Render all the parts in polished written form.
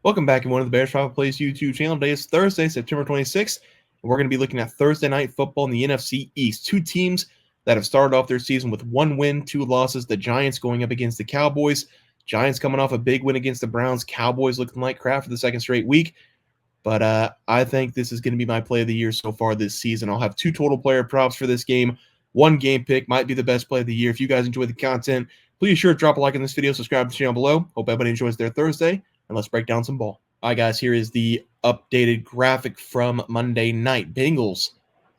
Welcome back to one of the Bears Travel Plays YouTube channel. Today is Thursday, September 26th, and we're going to be looking at Thursday Night Football in the NFC East. Two teams that have started off their season with one win, two losses. The Giants going up against the Cowboys. Giants coming off a big win against the Browns. Cowboys looking like crap for the second straight week. But I think this is going to be my play of the year so far this season. I'll have two total player props for this game. One game pick might be the best play of the year. If you guys enjoy the content, please be sure to drop a like on this video, subscribe to the channel below. Hope everybody enjoys their Thursday, and let's break down some ball. All right, guys, here is the updated graphic from Monday night. Bengals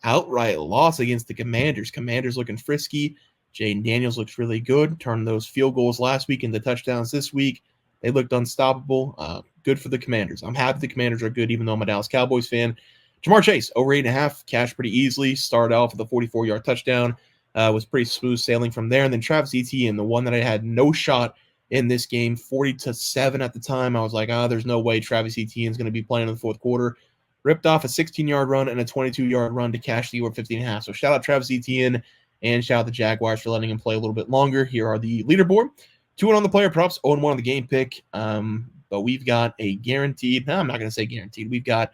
outright loss against the Commanders. Commanders looking frisky. Jaden Daniels looks really good. Turned those field goals last week into touchdowns this week. They looked unstoppable. Good for the Commanders. I'm happy the Commanders are good, even though I'm a Dallas Cowboys fan. Jamar Chase, over 8.5, cashed pretty easily. Started off with a 44-yard touchdown. Was pretty smooth sailing from there. And then Travis Etienne, the one that I had no shot in this game, 40-7 at the time. I was like, there's no way Travis Etienne is going to be playing in the fourth quarter. Ripped off a 16-yard run and a 22-yard run to cash the over 15.5. So shout out Travis Etienne and shout out the Jaguars for letting him play a little bit longer. Here are the leaderboard. 2-1 on the player props, 0-1 on the game pick. But we've got a guaranteed, no, I'm not going to say guaranteed. We've got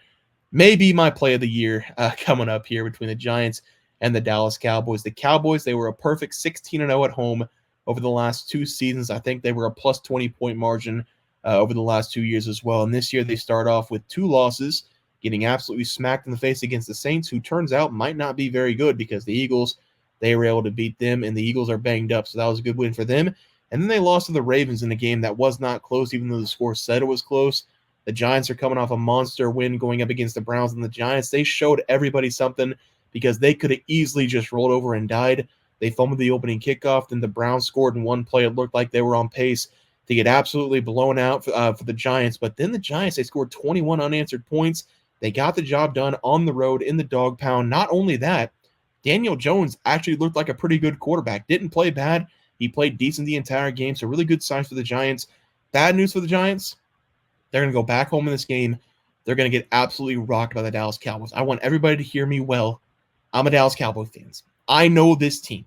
maybe my play of the year coming up here between the Giants and the Dallas Cowboys. The Cowboys, they were a perfect 16-0 at home over the last two seasons. I think they were a plus 20-point margin over the last 2 years as well. And this year they start off with two losses, getting absolutely smacked in the face against the Saints, who turns out might not be very good because the Eagles, they were able to beat them, and the Eagles are banged up. So that was a good win for them. And then they lost to the Ravens in a game that was not close, even though the score said it was close. The Giants are coming off a monster win going up against the Browns, and the Giants, they showed everybody something because they could have easily just rolled over and died. They fumbled the opening kickoff, then the Browns scored in one play. It looked like they were on pace to get absolutely blown out for the Giants. But then the Giants, they scored 21 unanswered points. They got the job done on the road in the dog pound. Not only that, Daniel Jones actually looked like a pretty good quarterback. Didn't play bad. He played decent the entire game, so really good signs for the Giants. Bad news for the Giants, they're going to go back home in this game. They're going to get absolutely rocked by the Dallas Cowboys. I want everybody to hear me well. I'm a Dallas Cowboys fan. I know this team.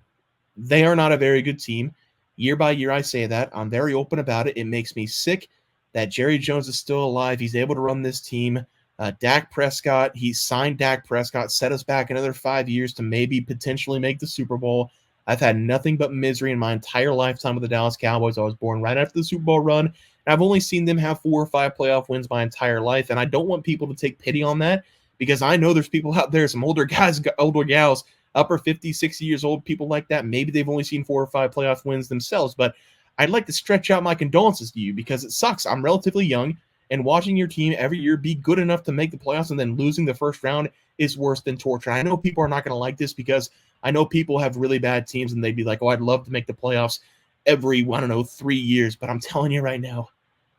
They are not a very good team. Year by year, I say that. I'm very open about it. It makes me sick that Jerry Jones is still alive. He's able to run this team. Dak Prescott, he signed Dak Prescott, set us back another 5 years to maybe potentially make the Super Bowl. I've had nothing but misery in my entire lifetime with the Dallas Cowboys. I was born right after the Super Bowl run, and I've only seen them have 4 or 5 playoff wins my entire life, and I don't want people to take pity on that because I know there's people out there, some older guys, older gals, upper 50, 60 years old, people like that. Maybe they've only seen 4 or 5 playoff wins themselves, but I'd like to stretch out my condolences to you because it sucks. I'm relatively young, and watching your team every year be good enough to make the playoffs and then losing the first round is worse than torture. I know people are not going to like this because I know people have really bad teams and they'd be like, I'd love to make the playoffs every, 3 years. But I'm telling you right now,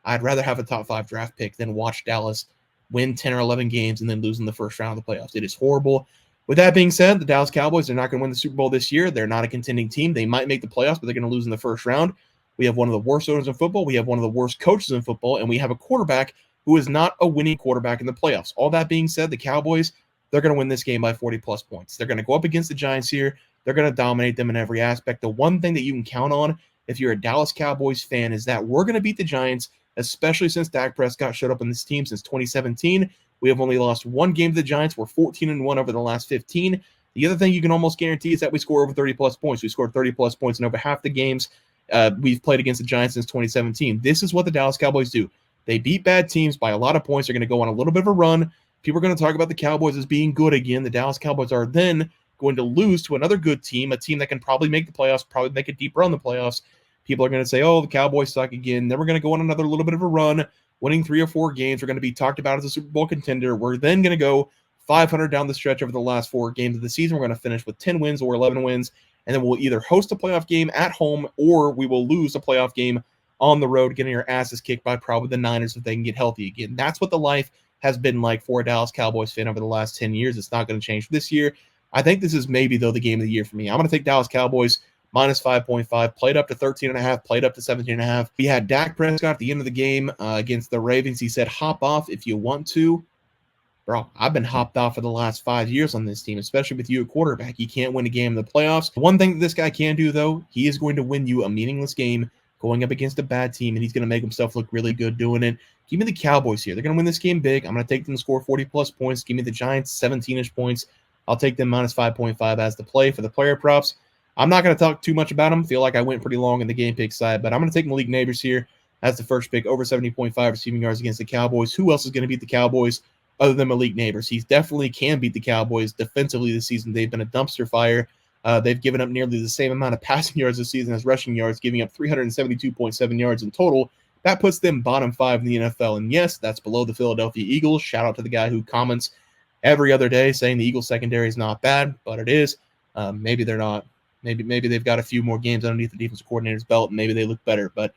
I'd rather have a top 5 draft pick than watch Dallas win 10 or 11 games and then lose in the first round of the playoffs. It is horrible. With that being said, the Dallas Cowboys are not going to win the Super Bowl this year. They're not a contending team. They might make the playoffs, but they're going to lose in the first round. We have one of the worst owners in football. We have one of the worst coaches in football, and we have a quarterback who is not a winning quarterback in the playoffs. All that being said, the Cowboys, they're going to win this game by 40-plus points. They're going to go up against the Giants here. They're going to dominate them in every aspect. The one thing that you can count on if you're a Dallas Cowboys fan is that we're going to beat the Giants, especially since Dak Prescott showed up on this team since 2017. We have only lost one game to the Giants. We're 14-1 over the last 15. The other thing you can almost guarantee is that we score over 30-plus points. We scored 30-plus points in over half the games we've played against the Giants since 2017. This is what the Dallas Cowboys do. They beat bad teams by a lot of points. They're going to go on a little bit of a run. People are going to talk about the Cowboys as being good again. The Dallas Cowboys are then going to lose to another good team, a team that can probably make the playoffs, probably make a deep run in the playoffs. People are going to say, the Cowboys suck again. Then we're going to go on another little bit of a run, winning 3 or 4 games. We're going to be talked about as a Super Bowl contender. We're then going to go 500 down the stretch over the last 4 games of the season. We're going to finish with 10 wins or 11 wins, and then we'll either host a playoff game at home or we will lose a playoff game on the road, getting our asses kicked by probably the Niners if they can get healthy again. That's what the life has been like for a Dallas Cowboys fan over the last 10 years. It's not going to change this year. I think this is maybe, though, the game of the year for me. I'm going to take Dallas Cowboys minus 5.5, played up to 13.5, played up to 17.5. We had Dak Prescott at the end of the game against the Ravens. He said, hop off if you want to. Bro, I've been hopped off for the last 5 years on this team, especially with you at quarterback. You can't win a game in the playoffs. One thing that this guy can do, though, he is going to win you a meaningless game going up against a bad team, and he's going to make himself look really good doing it. Give me the Cowboys here. They're going to win this game big. I'm going to take them to score 40-plus points. Give me the Giants 17-ish points. I'll take them minus 5.5 as the play for the player props. I'm not going to talk too much about them. Feel like I went pretty long in the game pick side, but I'm going to take Malik Nabers here as the first pick, over 70.5 receiving yards against the Cowboys. Who else is going to beat the Cowboys other than Malik Nabers? He definitely can beat the Cowboys defensively this season. They've been a dumpster fire. They've given up nearly the same amount of passing yards this season as rushing yards, giving up 372.7 yards in total. That puts them bottom 5 in the NFL. And yes, that's below the Philadelphia Eagles. Shout out to the guy who comments every other day saying the Eagles secondary is not bad, but it is. Maybe they're not. Maybe they've got a few more games underneath the defensive coordinator's belt, and maybe they look better. But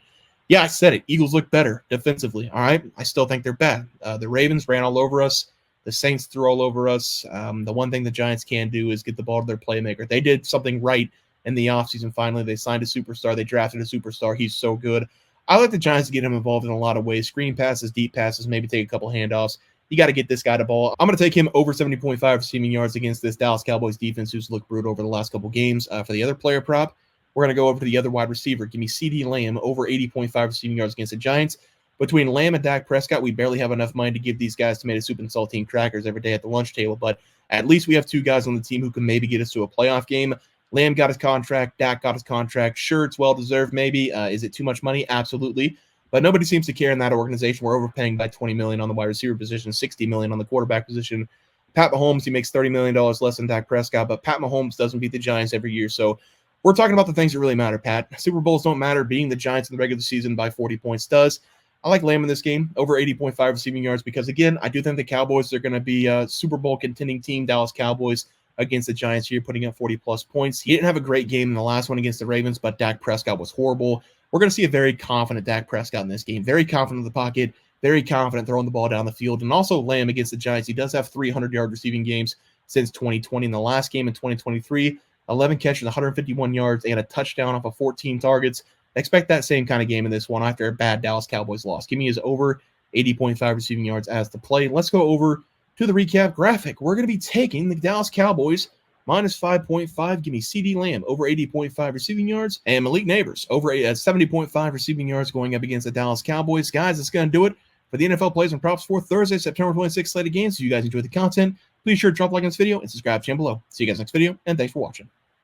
yeah, I said it. Eagles look better defensively. All right. I still think they're bad. The Ravens ran all over us. The Saints threw all over us. The one thing the Giants can do is get the ball to their playmaker. They did something right in the offseason. Finally, they signed a superstar. They drafted a superstar. He's so good. I like the Giants to get him involved in a lot of ways. Screen passes, deep passes, maybe take a couple handoffs. You got to get this guy the ball. I'm going to take him over 70.5 receiving yards against this Dallas Cowboys defense who's looked brutal over the last couple games. For the other player prop, we're going to go over to the other wide receiver. Give me CeeDee Lamb over 80.5 receiving yards against the Giants. Between Lamb and Dak Prescott, we barely have enough money to give these guys tomato soup and saltine crackers every day at the lunch table, but at least we have two guys on the team who can maybe get us to a playoff game. Lamb got his contract. Dak got his contract. Sure, it's well-deserved maybe. Is it too much money? Absolutely. But nobody seems to care in that organization. We're overpaying by $20 million on the wide receiver position, $60 million on the quarterback position. Pat Mahomes, he makes $30 million less than Dak Prescott, but Pat Mahomes doesn't beat the Giants every year, so we're talking about the things that really matter, Pat. Super Bowls don't matter. Beating the Giants in the regular season by 40 points does. I like Lamb in this game, over 80.5 receiving yards, because, again, I do think the Cowboys are going to be a Super Bowl contending team, Dallas Cowboys, against the Giants here, putting up 40-plus points. He didn't have a great game in the last one against the Ravens, but Dak Prescott was horrible. We're going to see a very confident Dak Prescott in this game, very confident in the pocket, very confident throwing the ball down the field. And also Lamb against the Giants, he does have 300-yard receiving games since 2020. In the last game in 2023, 11 catches, 151 yards, and a touchdown off of 14 targets. Expect that same kind of game in this one after a bad Dallas Cowboys loss. Give me his over 80.5 receiving yards as the play. Let's go over to the recap graphic. We're going to be taking the Dallas Cowboys minus 5.5. Give me CeeDee Lamb over 80.5 receiving yards, and Malik Nabers over 70.5 receiving yards going up against the Dallas Cowboys. Guys, that's going to do it for the NFL plays and props for Thursday, September 26th slated games. So you guys enjoyed the content, please sure to drop a like on this video and subscribe to the channel below. See you guys next video, and thanks for watching.